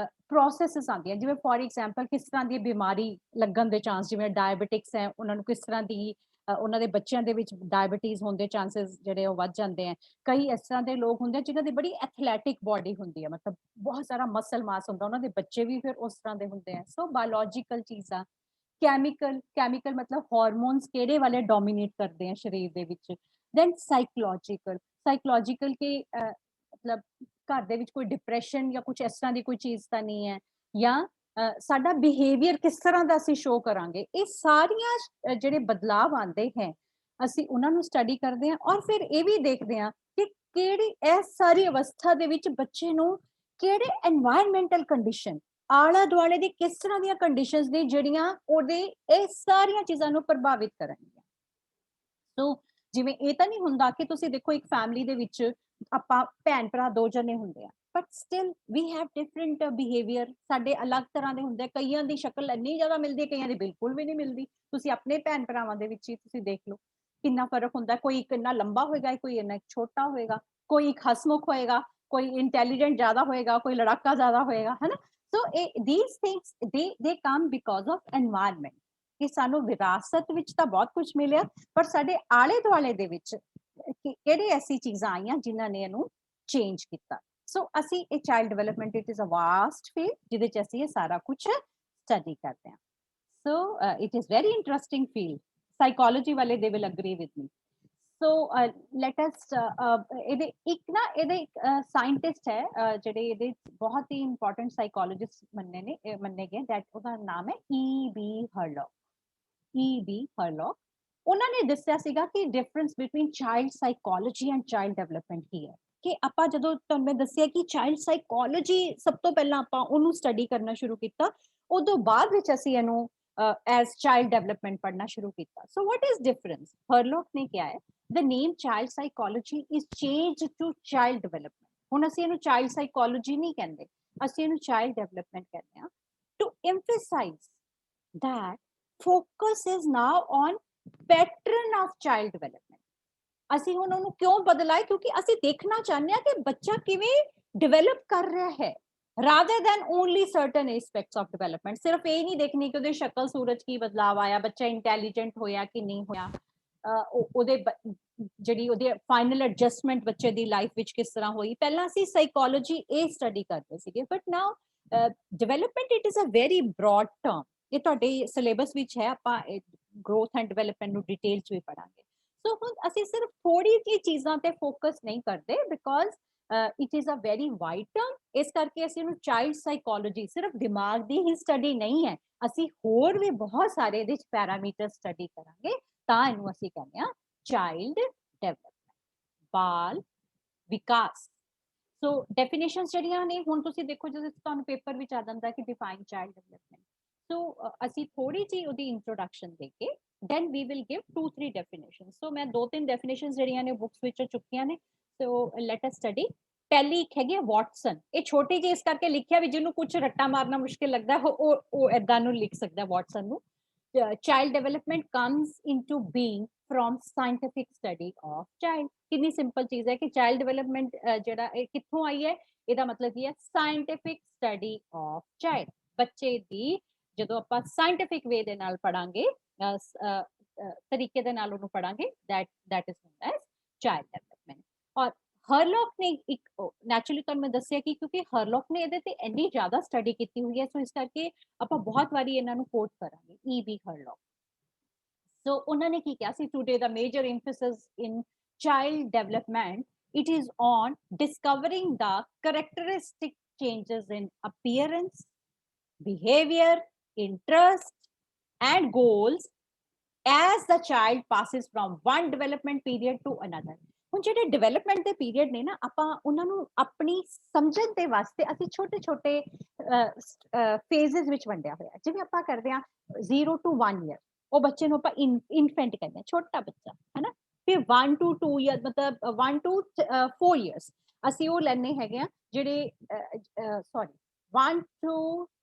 ਪ੍ਰੋਸੈਸਸ ਆਉਂਦੀਆਂ, ਜਿਵੇਂ ਫੋਰ ਐਗਜ਼ਾਮਪਲ ਕਿਸ ਤਰ੍ਹਾਂ ਦੀ ਬਿਮਾਰੀ ਲੱਗਣ ਦੇ ਚਾਂਸ, ਜਿਵੇਂ ਡਾਇਬਟਿਕਸ ਹੈ ਉਹਨਾਂ ਨੂੰ ਕਿਸ ਤਰ੍ਹਾਂ ਦੀ ਉਹਨਾਂ ਦੇ ਬੱਚਿਆਂ ਦੇ ਵਿੱਚ ਡਾਇਬਟੀਜ਼ ਹੋਣ ਦੇ ਚਾਂਸਸ ਜਿਹੜੇ ਉਹ ਵੱਧ ਜਾਂਦੇ ਆ। ਕਈ ਇਸ ਤਰ੍ਹਾਂ ਦੇ ਲੋਕ ਹੁੰਦੇ ਆ ਜਿਨ੍ਹਾਂ ਦੀ ਬੜੀ ਐਥਲੈਟਿਕ ਬੋਡੀ ਹੁੰਦੀ ਹੈ, ਮਤਲਬ ਬਹੁਤ ਸਾਰਾ ਮਸਲ ਮਾਸ ਹੁੰਦਾ, ਉਹਨਾਂ ਦੇ ਬੱਚੇ ਵੀ ਫਿਰ ਉਸ ਤਰ੍ਹਾਂ ਦੇ ਹੁੰਦੇ ਆ। ਸੋ ਬਾਇਓਲੋਜੀਕਲ ਚੀਜ਼ਾਂ। ਕੈਮੀਕਲ ਮਤਲਬ ਹਾਰਮੋਨਸ ਕਿਹੜੇ ਵਾਲੇ ਡੋਮੀਨੇਟ ਕਰਦੇ ਆ ਸਰੀਰ ਦੇ ਵਿੱਚ। ਦੈਨ ਸਾਈਕੋਲੋਜੀਕਲ ਕੇ ਮਤਲਬ ਘਰ ਦੇ ਵਿੱਚ ਕੋਈ ਡਿਪਰੈਸ਼ਨ ਜਾਂ ਕੁਝ ਇਸ ਤਰ੍ਹਾਂ ਦੀ ਕੋਈ ਚੀਜ਼ ਤਾਂ ਨਹੀਂ ਹੈ, ਜਾਂ ਸਾਡਾ ਬਿਹੇਵੀਅਰ ਕਿਸ ਤਰ੍ਹਾਂ ਦਾ ਅਸੀਂ ਸ਼ੋ ਕਰਾਂਗੇ, ਇਹ ਸਾਰੀਆਂ ਜਿਹੜੇ ਬਦਲਾਵ ਆਉਂਦੇ ਹੈ ਅਸੀਂ ਉਹਨਾਂ ਨੂੰ ਸਟੱਡੀ ਕਰਦੇ ਹਾਂ, ਔਰ ਫਿਰ ਇਹ ਵੀ ਦੇਖਦੇ ਹਾਂ ਕਿ ਕਿਹੜੀ ਇਸ ਸਾਰੀ ਅਵਸਥਾ ਦੇ ਵਿੱਚ ਬੱਚੇ ਨੂੰ ਕਿਹੜੇ এনवायरमेंटल ਕੰਡੀਸ਼ਨ, ਆਲਾ ਦੁਆਲੇ ਦੀ ਕਿਸ ਤਰ੍ਹਾਂ ਦੀਆਂ ਕੰਡੀਸ਼ਨਸ ਨੇ ਜਿਹੜੀਆਂ ਉਹਦੇ ਇਹ ਸਾਰੀਆਂ ਚੀਜ਼ਾਂ ਨੂੰ ਪ੍ਰਭਾਵਿਤ ਕਰਨਗੀਆਂ। ਸੋ ਜਿਵੇਂ ਇਹ ਤਾਂ ਨਹੀਂ ਹੁੰਦਾ ਕਿ ਤੁਸੀਂ ਦੇਖੋ ਇੱਕ ਫੈਮਿਲੀ ਦੇ ਵਿੱਚ ਆਪਾਂ ਭੈਣ ਭਰਾ ਦੋ ਜਣੇ ਹੁੰਦੇ ਆ, but still we have different behaviour, ਸਾਡੇ ਅਲੱਗ ਤਰ੍ਹਾਂ ਦੇ ਹੁੰਦੇ, ਕਈਆਂ ਦੀ ਸ਼ਕਲ ਇੰਨੀ ਜ਼ਿਆਦਾ ਮਿਲਦੀ ਹੈ, ਕਈਆਂ ਦੀ ਬਿਲਕੁਲ ਵੀ ਨਹੀਂ ਮਿਲਦੀ। ਤੁਸੀਂ ਆਪਣੇ ਭੈਣ ਭਰਾਵਾਂ ਦੇ ਵਿੱਚ ਹੀ ਤੁਸੀਂ ਦੇਖ ਲਓ ਕਿੰਨਾ ਫਰਕ ਹੁੰਦਾ, ਕੋਈ ਇੱਕ ਇੰਨਾ ਲੰਬਾ ਹੋਏਗਾ, ਕੋਈ ਇੰਨਾ ਛੋਟਾ ਹੋਏਗਾ, ਕੋਈ ਇੱਕ ਹਸਮੁਖ ਹੋਏਗਾ, ਕੋਈ ਇੰਟੈਲੀਜੈਂਟ ਜ਼ਿਆਦਾ ਹੋਏਗਾ, ਕੋਈ ਲੜਾਕਾ ਜ਼ਿਆਦਾ ਹੋਏਗਾ, ਹੈ ਨਾ। ਸੋ these things they come because of environment, ਕਿ ਸਾਨੂੰ ਵਿਰਾਸਤ ਵਿੱਚ ਤਾਂ ਬਹੁਤ ਕੁਝ ਮਿਲਿਆ, ਪਰ ਸਾਡੇ ਆਲੇ ਦੁਆਲੇ ਦੇ ਵਿੱਚ ਕਿਹੜੀ ਐਸੀ ਚੀਜ਼ਾਂ ਆਈਆਂ ਜਿਨ੍ਹਾਂ ਨੇ ਇਹਨੂੰ ਚੇਂਜ ਕੀਤਾ। ਸੋ ਅਸੀਂ ਇਹ child development, it is a vast field ਜਿਹਦੇ ਚ ਅਸੀਂ ਇਹ ਸਾਰਾ ਕੁਝ ਸਟੱਡੀ ਕਰਦੇ ਹਾਂ। So it is very interesting field, psychology ਵਾਲੇ ਦੇ will agree with me. So let us ਇਹਦੇ ਇੱਕ ਨਾ ਇਹਦੇ ਸਾਇੰਟਿਸਟ ਹੈ ਜਿਹੜੇ ਇਹਦੇ ਬਹੁਤ ਹੀ ਇੰਪੋਰਟੈਂਟ ਸਾਈਕੋਲੋਜਿਸਟ ਮੰਨੇ ਗਏ, ਦੈਟ ਉਹਦਾ ਨਾਮ ਹੈ E.B. ਹਰਲੌਕ। E.B. ਹਰਲੌਕ, ਉਹਨਾਂ ਨੇ ਦੱਸਿਆ ਸੀਗਾ ਕਿ difference between child psychology and child development ਕੀ ਹੈ। ਕਿ ਆਪਾਂ ਜਦੋਂ ਤੁਹਾਨੂੰ ਮੈਂ ਦੱਸਿਆ ਕਿ ਚਾਈਲਡ ਸਾਈਕੋਲੋਜੀ ਸਭ ਤੋਂ ਪਹਿਲਾਂ ਆਪਾਂ ਉਹਨੂੰ ਸਟੱਡੀ ਕਰਨਾ ਸ਼ੁਰੂ ਕੀਤਾ, ਉਦੋਂ ਬਾਅਦ ਵਿੱਚ ਅਸੀਂ ਇਹਨੂੰ ਐਜ਼ ਚਾਈਲਡ ਡਿਵੈਲਪਮੈਂਟ ਪੜ੍ਹਨਾ ਸ਼ੁਰੂ ਕੀਤਾ। ਸੋ ਵਾਟ ਇਜ਼ ਡਿਫਰੈਂਸ? ਹਰਲੌਕ ਨੇ ਕਿਹਾ ਹੈ the name child psychology is changed to child development. ਹੁਣ ਅਸੀਂ ਇਹਨੂੰ ਚਾਈਲਡ ਸਾਈਕੋਲੋਜੀ ਨਹੀਂ ਕਹਿੰਦੇ, ਅਸੀਂ ਇਹਨੂੰ ਚਾਈਲਡ ਡਿਵੈਲਪਮੈਂਟ ਕਹਿੰਦੇ ਹਾਂ, to emphasize that focus is now on pattern of child development. ਅਸੀਂ ਹੁਣ ਉਹਨੂੰ ਕਿਉਂ ਬਦਲਾਇਆ? ਕਿਉਂਕਿ ਅਸੀਂ ਦੇਖਣਾ ਚਾਹੁੰਦੇ ਹਾਂ ਕਿ ਬੱਚਾ ਕਿਵੇਂ ਡਿਵੈਲਪ ਕਰ ਰਿਹਾ ਹੈ, rather than only certain aspects of development. ਸਿਰਫ ਇਹ ਨਹੀਂ ਦੇਖਣੀ ਕਿ ਉਹਦੇ ਸ਼ਕਲ ਸੂਰਜ ਕੀ ਬਦਲਾਵ ਆਇਆ, ਬੱਚਾ ਇੰਟੈਲੀਜੈਂਟ ਹੋਇਆ ਕਿ ਨਹੀਂ ਹੋਇਆ, ਉਹਦੇ ਜਿਹੜੀ ਉਹਦੀ ਫਾਈਨਲ ਐਡਜਸਟਮੈਂਟ ਬੱਚੇ ਦੀ ਲਾਈਫ ਵਿੱਚ ਕਿਸ ਤਰ੍ਹਾਂ ਹੋਈ। ਪਹਿਲਾਂ ਅਸੀਂ ਸਾਈਕੋਲੋਜੀ ਇਹ ਸਟੱਡੀ ਕਰਦੇ ਸੀਗੇ, but now development it is a very broad term. ਇਹ ਤੁਹਾਡੇ ਸਿਲੇਬਸ ਵਿੱਚ ਹੈ, ਆਪਾਂ ਗਰੋਥ ਐਂਡ ਡਿਵੈਲਪਮੈਂਟ ਨੂੰ ਡਿਟੇਲ ਚ ਵੀ ਪੜਾਂਗੇ। ਸੋ ਹੁਣ ਅਸੀਂ ਸਿਰਫ ਥੋੜੀ ਜਿਹੀ ਚੀਜ਼ਾਂ ਤੇ ਫੋਕਸ ਨਹੀਂ ਕਰਦੇ, because it is a very wide term. ਇਸ ਕਰਕੇ ਅਸੀਂ ਇਹਨੂੰ ਚਾਈਲਡ ਸਾਈਕੋਲੋਜੀ, ਸਿਰਫ ਦਿਮਾਗ ਦੀ ਹੀ ਸਟੱਡੀ ਨਹੀਂ ਹੈ, ਅਸੀਂ ਹੋਰ ਵੀ ਬਹੁਤ ਸਾਰੇ ਇਹਦੇ ਚ ਪੈਰਾਮੀਟਰ ਸਟੱਡੀ ਕਰਾਂਗੇ, ਤਾਂ ਇਹਨੂੰ ਅਸੀਂ ਕਹਿੰਦੇ ਹਾਂ ਚਾਈਲਡ ਡਿਵੈਲਪਮੈਂਟ, ਬਾਲ ਵਿਕਾਸ। ਸੋ ਡੈਫੀਨੇਸ਼ਨਸ ਜਿਹੜੀਆਂ ਨੇ, ਹੁਣ ਤੁਸੀਂ ਦੇਖੋ ਜਦੋਂ ਤੁਹਾਨੂੰ ਪੇਪਰ ਵਿੱਚ ਆ ਜਾਂਦਾ ਕਿ ਡਿਫਾਈਨ ਚਾਈਲਡ ਡਿਵੈਲਪਮੈਂਟ, ਸੋ ਅਸੀਂ ਥੋੜੀ ਜਿਹੀ ਉਹਦੀ ਇੰਟਰੋਡਕਸ਼ਨ ਦੇ ਕੇ then we will give 2-3 definitions. So ਮੈਂ 2-3 definitions ਜਿਹੜੀਆਂ ਨੇ ਬੁੱਕਸ ਵਿੱਚ ਚੁੱਕੀਆਂ ਨੇ, so let us study. ਪਹਿਲੀ ਇੱਕ ਹੈਗੀ ਵਾਟਸਨ, ਇਹ ਛੋਟੀ ਜਿਹੀ ਇਸ ਕਰਕੇ ਲਿਖਿਆ ਵੀ ਜਿਹਨੂੰ ਕੁਝ ਰੱਟਾ ਮਾਰਨਾ ਮੁਸ਼ਕਿਲ ਲੱਗਦਾ ਉਹ ਏਦਾਂ ਨੂੰ ਲਿਖ ਸਕਦਾ ਵਾਟਸਨ ਨੂੰ। Child development comes into being from scientific study of child. ਕਿੰਨੀ ਸਿੰਪਲ ਚੀਜ਼ ਹੈ ਕਿ ਚਾਈਲਡ ਡਿਵੈਲਪਮੈਂਟ ਜਿਹੜਾ ਇਹ ਕਿੱਥੋਂ ਆਈ ਹੈ, ਇਹਦਾ ਮਤਲਬ ਕੀ ਹੈ, ਸਾਇੰਟਿਫਿਕ ਸਟੱਡੀ ਆਫ ਚਾਈਲਡ। ਬੱਚੇ ਦੀ ਜਦੋਂ ਆਪਾਂ ਸਾਇੰਟਿਫਿਕ ਵੇ ਦੇ ਨਾਲ ਪੜਾਂਗੇ, ਤਰੀਕੇ ਦੇ ਨਾਲ ਉਹਨੂੰ ਪੜਾਂਗੇ, that is known as child development. ਔਰ ਹਰਲੌਕ ਨੇ ਇੱਕ ਨੈਚੁਰਲੀ ਤੁਹਾਨੂੰ ਮੈਂ ਦੱਸਿਆ ਕਿ ਕਿਉਂਕਿ ਹਰਲੌਕ ਨੇ ਇਹਦੇ ਤੇ ਇੰਨੀ ਜ਼ਿਆਦਾ ਸਟੱਡੀ ਕੀਤੀ ਹੋਈ ਹੈ, ਸੋ ਇਸ ਕਰਕੇ ਆਪਾਂ ਬਹੁਤ ਵਾਰੀ ਇਹਨਾਂ ਨੂੰ ਕੋਟ ਕਰਾਂਗੇ, E.B. ਹਰਲੌਕ। ਸੋ ਉਹਨਾਂ ਨੇ ਕੀ ਕਿਹਾ ਸੀ, today the major emphasis in child development, it is on discovering the characteristic changes in appearance, behavior, interest and goals as the child passes from one development period to another. ਹੁਣ ਜਿਹੜੇ development ਦੇ period ਨੇ ਨਾ, ਆਪਾਂ ਉਹਨਾਂ ਨੂੰ ਆਪਣੀ ਸਮਝਣ ਦੇ ਵਾਸਤੇ ਅਸੀਂ ਛੋਟੇ ਛੋਟੇ ਫੇਜ਼ਸ ਵਿੱਚ ਵੰਡਿਆ ਹੋਇਆ। ਜਿਵੇਂ ਆਪਾਂ ਕਰਦੇ ਹਾਂ 0 to 1 year, ਉਹ ਬੱਚੇ ਨੂੰ ਆਪਾਂ ਇਨਫੈਂਟ ਕਹਿੰਦੇ ਹਾਂ, ਛੋਟਾ ਬੱਚਾ ਹੈ ਨਾ। ਫਿਰ 1 to 2 year, ਮਤਲਬ 1 to 4 years ਅਸੀਂ ਉਹ ਲੈਣੇ ਹੈਗੇ ਆ, ਜਿਹੜੇ ਸੌਰੀ 1 to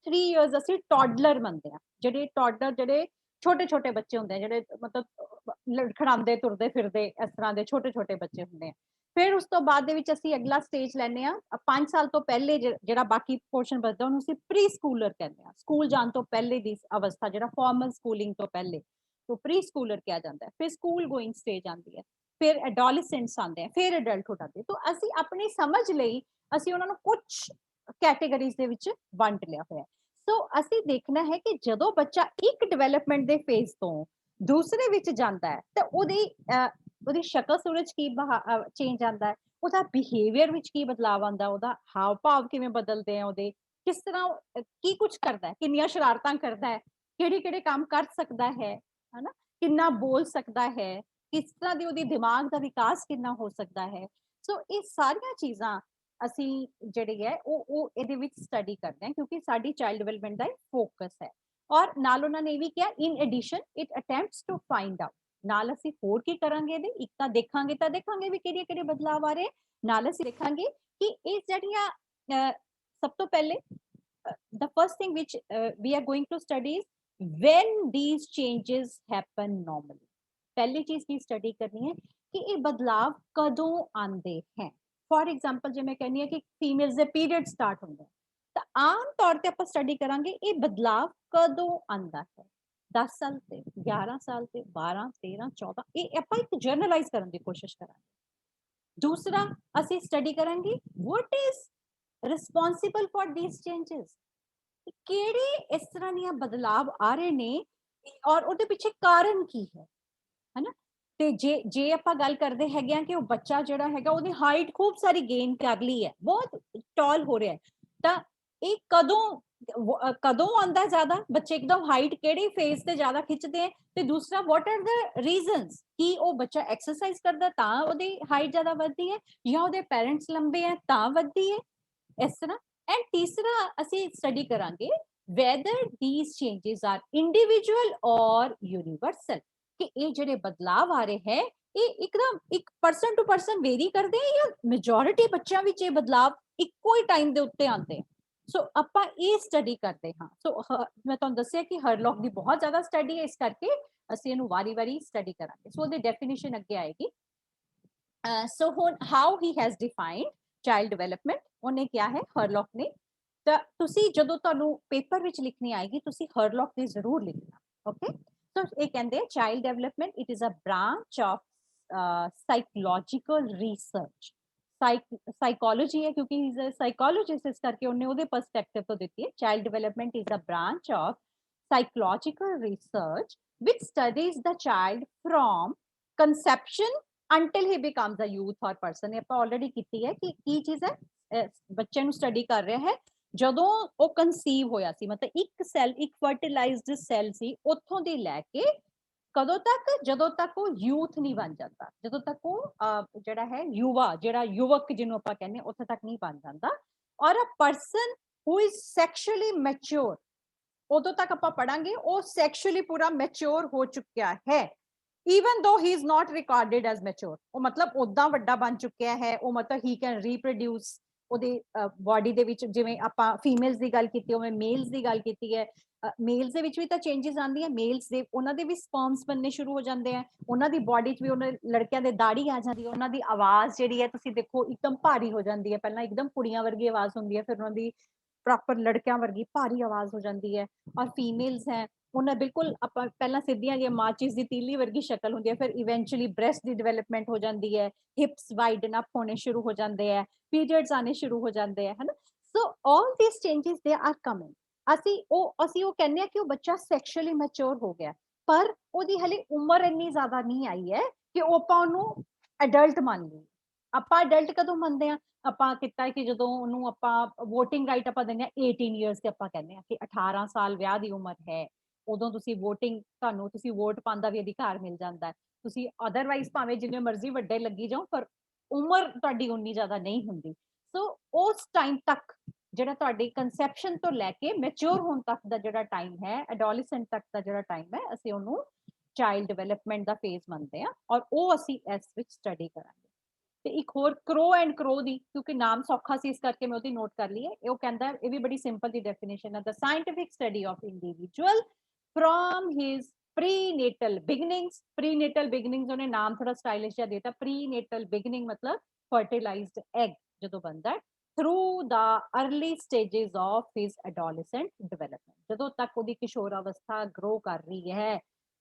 3 years ਅਸੀਂ ਟੌਡਲਰ ਮੰਨਦੇ ਹਾਂ। ਜਿਹੜੇ ਟੌਡਲਰ ਜਿਹੜੇ ਛੋਟੇ ਛੋਟੇ ਬੱਚੇ ਹੁੰਦੇ ਆ, ਜਿਹੜੇ ਮਤਲਬ ਲੜਖੜਾਉਂਦੇ ਤੁਰਦੇ ਫਿਰਦੇ ਇਸ ਤਰ੍ਹਾਂ ਦੇ ਛੋਟੇ ਛੋਟੇ ਬੱਚੇ ਹੁੰਦੇ ਆ। ਫਿਰ ਉਸ ਤੋਂ ਬਾਅਦ ਦੇ ਵਿੱਚ ਅਸੀਂ ਅਗਲਾ ਸਟੇਜ ਲੈਂਦੇ ਆ 5 ਸਾਲ ਤੋਂ ਪਹਿਲੇ, ਜਿਹੜਾ ਬਾਕੀ ਪੋਰਸ਼ਨ ਬਚਦਾ ਉਹਨੂੰ ਅਸੀਂ ਪ੍ਰੀ ਸਕੂਲਰ ਕਹਿੰਦੇ ਆ। ਸਕੂਲ ਜਾਣ ਤੋਂ ਪਹਿਲੇ ਦੀ ਅਵਸਥਾ, ਜਿਹੜਾ ਫਾਰਮਲ ਸਕੂਲਿੰਗ ਤੋਂ ਪਹਿਲੇ, ਤੋਂ ਪ੍ਰੀ ਸਕੂਲਰ ਕਿਹਾ ਜਾਂਦਾ ਹੈ। ਫਿਰ ਸਕੂਲ ਗੋਇੰਗ ਸਟੇਜ ਆਉਂਦੀ ਹੈ, ਫਿਰ ਐਡੋਲੈਸੈਂਟਸ ਆਉਂਦੇ ਆ, ਫਿਰ ਅਡਲਟਹੁੱਡ ਆਉਂਦੀ ਹੈ। ਤਾਂ ਅਸੀਂ ਆਪਣੀ ਸਮਝ ਲਈ ਅਸੀਂ ਉਹਨਾਂ ਨੂੰ ਕੁਝ ਕੈਟੇਗਰੀਜ਼ ਦੇ ਵਿੱਚ ਵੰਡ ਲਿਆ ਹੋਇਆ। ਸੋ ਅਸੀਂ ਦੇਖਣਾ ਹੈ ਕਿ ਜਦੋਂ ਬੱਚਾ ਇੱਕ ਡਿਵੈਲਪਮੈਂਟ ਦੇ ਫੇਜ਼ ਤੋਂ ਦੂਸਰੇ ਵਿੱਚ ਜਾਂਦਾ ਹੈ ਤਾਂ ਉਹਦੀ ਸ਼ਕਲ ਸੂਰਜ ਕੀ ਚੇਂਜ ਆਉਂਦਾ ਹੈ, ਉਹਦਾ ਬਿਹੇਵੀਅਰ ਵਿੱਚ ਕੀ ਬਦਲਾਵ ਆਉਂਦਾ, ਉਹਦਾ ਹਾਵ ਭਾਵ ਕਿਵੇਂ ਬਦਲਦੇ ਆ, ਉਹਦੇ ਕਿਸ ਤਰ੍ਹਾਂ ਕੀ ਕੁਝ ਕਰਦਾ ਹੈ, ਕਿੰਨੀਆਂ ਸ਼ਰਾਰਤਾਂ ਕਰਦਾ ਹੈ, ਕਿਹੜੇ ਕਿਹੜੇ ਕੰਮ ਕਰ ਸਕਦਾ ਹੈ ਹਨਾ, ਕਿੰਨਾ ਬੋਲ ਸਕਦਾ ਹੈ, ਕਿਸ ਤਰ੍ਹਾਂ ਦੀ ਉਹਦੀ ਦਿਮਾਗ ਦਾ ਵਿਕਾਸ ਕਿੰਨਾ ਹੋ ਸਕਦਾ ਹੈ। ਸੋ ਇਹ ਸਾਰੀਆਂ ਚੀਜ਼ਾਂ ਅਸੀਂ ਜਿਹੜੀ ਹੈ ਉਹ ਇਹਦੇ ਵਿੱਚ ਸਟੱਡੀ ਕਰਦੇ ਹਾਂ, ਕਿਉਂਕਿ ਸਾਡੀ ਚਾਈਲਡ ਡਿਵੈਲਪਮੈਂਟ ਦਾ ਫੋਕਸ ਹੈ। ਔਰ ਨਾਲ ਉਹਨਾਂ ਨੇ ਇਹ ਵੀ ਕਿਹਾ, in addition it attempts to find out, ਨਾਲ ਅਸੀਂ ਹੋਰ ਕੀ ਕਰਾਂਗੇ ਇਹਦੇ, ਇੱਕ ਤਾਂ ਦੇਖਾਂਗੇ ਵੀ ਕਿਹੜੇ ਕਿਹੜੇ ਬਦਲਾਵ ਆ ਰਹੇ, ਨਾਲ ਅਸੀਂ ਦੇਖਾਂਗੇ ਕਿ ਇਹ ਜਿਹੜੀਆਂ ਸਭ ਤੋਂ ਪਹਿਲੇ the first thing which we are going to study is when these changes happen normally। पहली चीज की स्टडी करनी है कि ये बदलाव कदों आंदे हैं। फॉर एग्जाम्पल जो मैं कहनी है कि फीमेल्स ਦੇ ਪੀਰੀਅਡ ਸਟਾਰਟ ਹੁੰਦੇ ਤਾਂ ਆਮ ਤੌਰ ਤੇ ਆਪਾਂ ਸਟੱਡੀ ਕਰਾਂਗੇ ਇਹ ਬਦਲਾਵ ਕਦੋਂ ਆਂਦਾ ਹੈ। 10 ਸਾਲ ਤੇ 11 ਸਾਲ ਤੇ 12 13 14 ਇਹ ਆਪਾਂ ਇੱਕ ਜਰਨਲਾਈਜ਼ ਕਰਨ ਦੀ ਕੋਸ਼ਿਸ਼ ਕਰਾਂਗੇ। ਦੂਸਰਾ ਅਸੀਂ ਸਟੱਡੀ ਕਰਾਂਗੇ what is responsible for these changes, ਕਿਹੜੇ ਇਸ ਤਰ੍ਹਾਂ ਦੀਆਂ ਬਦਲਾਵ ਆ ਰਹੇ ਨੇ ਔਰ ਉਹਦੇ ਪਿੱਛੇ ਕਾਰਨ ਕੀ ਹੈ ਹਨਾ। ਤੇ ਜੇ ਆਪਾਂ ਗੱਲ ਕਰਦੇ ਹੈਗੇ ਆ ਕਿ ਉਹ ਬੱਚਾ ਜਿਹੜਾ ਹੈਗਾ ਉਹਦੀ ਹਾਈਟ ਖੂਬ ਸਾਰੀ ਗੇਨ ਕਰ ਲਈ ਹੈ, ਬਹੁਤ ਟਾਲ ਹੋ ਰਿਹਾ ਹੈ, ਤਾਂ ਇਹ ਕਦੋਂ ਆਂਦਾ ਜ਼ਿਆਦਾ, ਬੱਚੇ ਇੱਕਦਮ ਹਾਈਟ ਕਿਹੜੇ ਫੇਜ਼ ਤੇ ਜ਼ਿਆਦਾ ਖਿੱਚਦੇ ਹੈ, ਤੇ ਦੂਸਰਾ ਵਾਟ ਆਰ ਦ ਰੀਜ਼ਨਸ, ਕਿ ਉਹ ਬੱਚਾ ਐਕਸਰਸਾਈਜ਼ ਕਰਦਾ ਤਾਂ ਉਹਦੀ ਹਾਈਟ ਜ਼ਿਆਦਾ ਵੱਧਦੀ ਹੈ, ਜਾਂ ਉਹਦੇ ਪੈਰੈਂਟਸ ਲੰਬੇ ਹੈ ਤਾਂ ਵੱਧਦੀ ਹੈ, ਇਸ ਤਰ੍ਹਾਂ। ਐਂਡ ਤੀਸਰਾ ਅਸੀਂ ਸਟੱਡੀ ਕਰਾਂਗੇ whether these changes are individual or universal, ਕਿ ਇਹ ਜਿਹੜੇ ਬਦਲਾਵ ਆ ਰਹੇ ਹੈ ਇਹ ਇੱਕਦਮ ਇੱਕ ਪਰਸਨ ਟੂ ਪਰਸਨ ਵੇਰੀ ਕਰਦੇ ਆ ਜਾਂ ਮੈਜੋਰਿਟੀ ਬੱਚਿਆਂ ਵਿੱਚ ਇਹ ਬਦਲਾਵ ਇੱਕੋ ਹੀ ਟਾਈਮ ਦੇ ਉੱਤੇ ਆਉਂਦੇ ਆ। ਸੋ ਆਪਾਂ ਇਹ ਸਟੱਡੀ ਕਰਦੇ ਹਾਂ। ਸੋ ਮੈਂ ਤੁਹਾਨੂੰ ਦੱਸਿਆ ਕਿ ਹਰਲੌਕ ਦੀ ਬਹੁਤ ਜ਼ਿਆਦਾ ਸਟੱਡੀ ਹੈ, ਇਸ ਕਰਕੇ ਅਸੀਂ ਇਹਨੂੰ ਵਾਰੀ-ਵਾਰੀ ਸਟੱਡੀ ਕਰਾਂਗੇ। ਸੋ ਉਹਦੀ ਡੈਫੀਨੇਸ਼ਨ ਅੱਗੇ ਆਏਗੀ। ਸੋ ਹੁਣ how he has defined child development, ਉਹਨੇ ਕਿਹਾ ਹੈ ਹਰਲੌਕ ਨੇ, ਤਾਂ ਤੁਸੀਂ ਜਦੋਂ ਤੁਹਾਨੂੰ ਪੇਪਰ ਵਿੱਚ ਲਿਖਣੀ ਆਏਗੀ ਤੁਸੀਂ ਹਰਲੌਕ ਦੀ ਜ਼ਰੂਰ ਲਿਖਣਾ। ਓਕੇ, ਸੋ ਇਹ ਕਹਿੰਦੇ child development it is a branch of psychological research. Psychology ਹੈ ਕਿਉਂਕਿ ਹੀ ਇਜ਼ ਅ ਸਾਈਕੋਲੋਜਿਸਟ, ਇਸ ਕਰਕੇ ਉਹਨੇ ਉਹਦੇ ਪਰਸਪੈਕਟਿਵ ਤੋਂ ਦਿੱਤੀ ਹੈ। Child development is a branch of psychological research which studies the child from conception until he becomes a youth or person। ਆਪਾਂ ਆਲਰੇਡੀ ਕੀਤੀ ਹੈ ਕਿ ਕੀ ਚੀਜ਼ ਹੈ, ਬੱਚੇ ਨੂੰ ਸਟੱਡੀ ਕਰ ਰਿਹਾ ਹੈ ਜਦੋਂ ਉਹ ਕਨਸੀਵ ਹੋਇਆ ਸੀ, ਮਤਲਬ ਇੱਕ ਸੈੱਲ, ਇੱਕ ਫਰਟੀਲਾਈਜ਼ਡ ਸੈੱਲ ਸੀ, ਉੱਥੋਂ ਦੀ ਲੈ ਕੇ ਕਦੋਂ ਤੱਕ, ਜਦੋਂ ਤੱਕ ਉਹ ਯੂਥ ਨਹੀਂ ਬਣ ਜਾਂਦਾ, ਜਦੋਂ ਤੱਕ ਉਹ ਜਿਹੜਾ ਹੈ ਯੁਵਾ, ਜਿਹੜਾ ਯੁਵਕ ਜਿਹਨੂੰ ਆਪਾਂ ਕਹਿੰਦੇ ਹਾਂ, ਉੱਥੇ ਤੱਕ ਨਹੀਂ ਬਣ ਜਾਂਦਾ। ਔਰ a person who is sexually mature, ਉਦੋਂ ਤੱਕ ਆਪਾਂ ਪੜਾਂਗੇ ਉਹ ਸੈਕਸ਼ੁਅਲੀ ਪੂਰਾ ਮੈਚੁਰ ਹੋ ਚੁੱਕਿਆ ਹੈ, even though he is not regarded as mature। ਉਹ ਮਤਲਬ ਉਦਾਂ ਵੱਡਾ ਬਣ ਚੁੱਕਿਆ ਹੈ, ਉਹ ਮਤਲਬ he can reproduce, ਉਹਦੇ ਬਾਡੀ ਦੇ ਵਿੱਚ ਜਿਵੇਂ ਆਪਾਂ ਫੀਮੇਲਸ ਦੀ ਗੱਲ ਕੀਤੀ ਉਵੇਂ ਮੇਲਸ ਦੀ ਗੱਲ ਕੀਤੀ ਹੈ। ਮੇਲਸ ਦੇ ਵਿੱਚ ਵੀ ਤਾਂ ਚੇਂਜਸ ਆਉਂਦੀਆਂ, ਮੇਲਸ ਦੇ ਉਹਨਾਂ ਦੇ ਵੀ ਸਪਰਮਸ ਬਣਨੇ ਸ਼ੁਰੂ ਹੋ ਜਾਂਦੇ ਆ, ਉਹਨਾਂ ਦੀ ਬਾਡੀ 'ਚ ਵੀ, ਉਹਨਾਂ ਲੜਕਿਆਂ ਦੇ ਦਾੜੀ ਆ ਜਾਂਦੀ ਹੈ, ਉਹਨਾਂ ਦੀ ਆਵਾਜ਼ ਜਿਹੜੀ ਹੈ ਤੁਸੀਂ ਦੇਖੋ ਇੱਕਦਮ ਭਾਰੀ ਹੋ ਜਾਂਦੀ ਹੈ, ਪਹਿਲਾਂ ਇੱਕਦਮ ਕੁੜੀਆਂ ਵਰਗੀ ਆਵਾਜ਼ ਹੁੰਦੀ ਹੈ, ਫਿਰ ਉਹਨਾਂ ਦੀ ਪ੍ਰੋਪਰ ਲੜਕਿਆਂ ਵਰਗੀ ਭਾਰੀ ਆਵਾਜ਼ ਹੋ ਜਾਂਦੀ ਹੈ। ਔਰ ਫੀਮੇਲਸ ਹੈ ਉਹਨਾਂ ਬਿਲਕੁਲ ਆਪਾਂ ਪਹਿਲਾਂ ਸਿੱਧੀਆਂ ਜਿਹੀਆਂ ਮਾਚਿਸ ਦੀ ਤੀਲੀ ਵਰਗੀ ਸ਼ਕਲ ਹੁੰਦੀ ਹੈ, ਫਿਰ ਇਵੈਂਚੁਅਲੀ ਬ੍ਰੈਸਟ ਦੀ ਡਿਵੈਲਪਮੈਂਟ ਹੋ ਜਾਂਦੀ ਹੈ, ਹਿਪਸ ਵਾਈਡਨ ਅਪ ਹੋਣੇ ਸ਼ੁਰੂ ਹੋ ਜਾਂਦੇ ਹੈ, ਪੀਰੀਅਡਸ ਆਣੇ ਸ਼ੁਰੂ ਹੋ ਜਾਂਦੇ ਹੈ ਹਨਾ। So all these changes they are coming. ਅਸੀਂ ਉਹ ਕਹਿੰਦੇ ਆ ਕਿ ਉਹ ਬੱਚਾ ਸੈਕਸ਼ੁਅਲੀ ਮੈਚੁਰ ਹੋ ਗਿਆ, ਪਰ ਉਹਦੀ ਹਲੇ ਉਮਰ ਇੰਨੀ ਜ਼ਿਆਦਾ ਨਹੀਂ ਆਈ ਹੈ ਕਿ ਉਹ ਆਪਾਂ ਉਹਨੂੰ ਅਡਲਟ ਮੰਨ ਲਈਏ। ਆਪਾਂ ਅਡਲਟ ਕਦੋਂ ਮੰਨਦੇ ਆ, ਆਪਾਂ ਕੀਤਾ ਕਿ ਜਦੋਂ ਉਹਨੂੰ ਆਪਾਂ ਵੋਟਿੰਗ ਰਾਈਟ ਆਪਾਂ ਦਿੰਦੇ ਆ 18 ਇਅਰਸ ਤੇ, ਆਪਾਂ ਕਹਿੰਦੇ ਆ ਕਿ 18 ਸਾਲ ਵਿਆਹ ਦੀ ਉਮਰ ਹੈ, ਉਦੋਂ ਤੁਸੀਂ ਵੋਟਿੰਗ, ਤੁਹਾਨੂੰ ਤੁਸੀਂ ਵੋਟ ਪਾਉਣ ਦਾ ਵੀ ਅਧਿਕਾਰ ਮਿਲ ਜਾਂਦਾ ਹੈ। ਤੁਸੀਂ ਅਦਰਵਾਈਜ਼ ਭਾਵੇਂ ਜਿੰਨੇ ਮਰਜ਼ੀ ਵੱਡੇ ਲੱਗੀ ਜਾਓ, ਪਰ ਉਮਰ ਤੁਹਾਡੀ ਉਨੀ ਜ਼ਿਆਦਾ ਨਹੀਂ ਹੁੰਦੀ। ਸੋ ਉਸ ਟਾਈਮ ਤੱਕ ਜਿਹੜਾ ਤੁਹਾਡੀ ਕਨਸੈਪਸ਼ਨ ਤੋਂ ਲੈ ਕੇ ਮੈਚੁਰ ਹੋਣ ਤੱਕ ਦਾ ਜਿਹੜਾ ਟਾਈਮ ਹੈ, ਐਡੋਲੈਸੈਂਟ ਤੱਕ ਦਾ ਜਿਹੜਾ ਟਾਈਮ ਹੈ, ਅਸੀਂ ਉਹਨੂੰ ਚਾਈਲਡ ਡਿਵੈਲਪਮੈਂਟ ਦਾ ਫੇਜ਼ ਮੰਨਦੇ ਆ, ਔਰ ਉਹ ਅਸੀਂ ਇਸ ਵਿੱਚ ਸਟੱਡੀ ਕਰਾਂਗੇ। ਤੇ ਇੱਕ ਹੋਰ ਕ੍ਰੋ ਐਂਡ ਕ੍ਰੋ ਦੀ, ਕਿਉਂਕਿ ਨਾਮ ਸੌਖਾ ਸੀ ਇਸ ਕਰਕੇ ਮੈਂ ਉਹਦੀ ਨੋਟ ਕਰ ਲਈ ਹੈ। ਉਹ ਕਹਿੰਦਾ, ਇਹ ਵੀ ਬੜੀ ਸਿੰਪਲ ਦੀ ਡੈਫੀਨੇਸ਼ਨ ਹੈ, the scientific study of individual from his prenatal beginnings. Prenatal beginnings ਉਹਨੇ ਨਾਮ ਥੋੜਾ ਸਟਾਈਲਿਸ਼ ਜਿਹਾ ਦੇਤਾ। प्रीनेटल बिगिनिंग मतलब फर्टिलाइज्ड एग ਜਦੋਂ ਬਣਦਾ, through the early stages of his adolescent development, ਜਦੋਂ ਤੱਕ ਉਹਦੀ ਕਿਸ਼ੋਰ ਅਵਸਥਾ ਗਰੋ ਕਰ ਰਹੀ ਹੈ,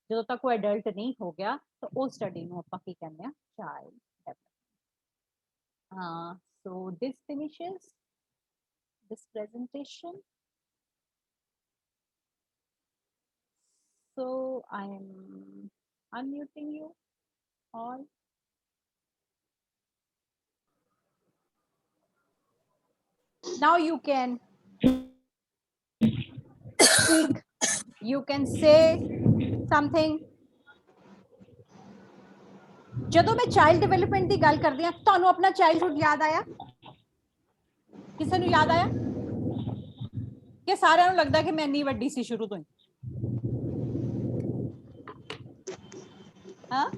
ਜਦੋਂ ਤੱਕ ਉਹ ਐਡਲਟ ਨਹੀਂ ਹੋ ਗਿਆ, ਤਾਂ ਉਹ ਸਟੱਡੀ ਨੂੰ ਆਪਾਂ ਕੀ ਕਹਿੰਦੇ ਆ, child development. So this finishes this presentation. So I am unmuting you all. Now you can speak, you can say something. ਜਦੋਂ ਮੈਂ ਚਾਈਲਡ ਡਿਵੈਲਪਮੈਂਟ ਦੀ ਗੱਲ ਕਰਦੀ ਹਾਂ, ਤੁਹਾਨੂੰ ਆਪਣਾ ਚਾਈਲਡਹੁੱਡ ਯਾਦ ਆਇਆ? ਕਿਸੇ ਨੂੰ ਯਾਦ ਆਇਆ ਕਿ ਸਾਰਿਆਂ ਨੂੰ ਲੱਗਦਾ ਕਿ ਮੈਂ ਇੰਨੀ ਵੱਡੀ ਸੀ ਸ਼ੁਰੂ ਤੋਂ ਹੀ? ਹਾਂ,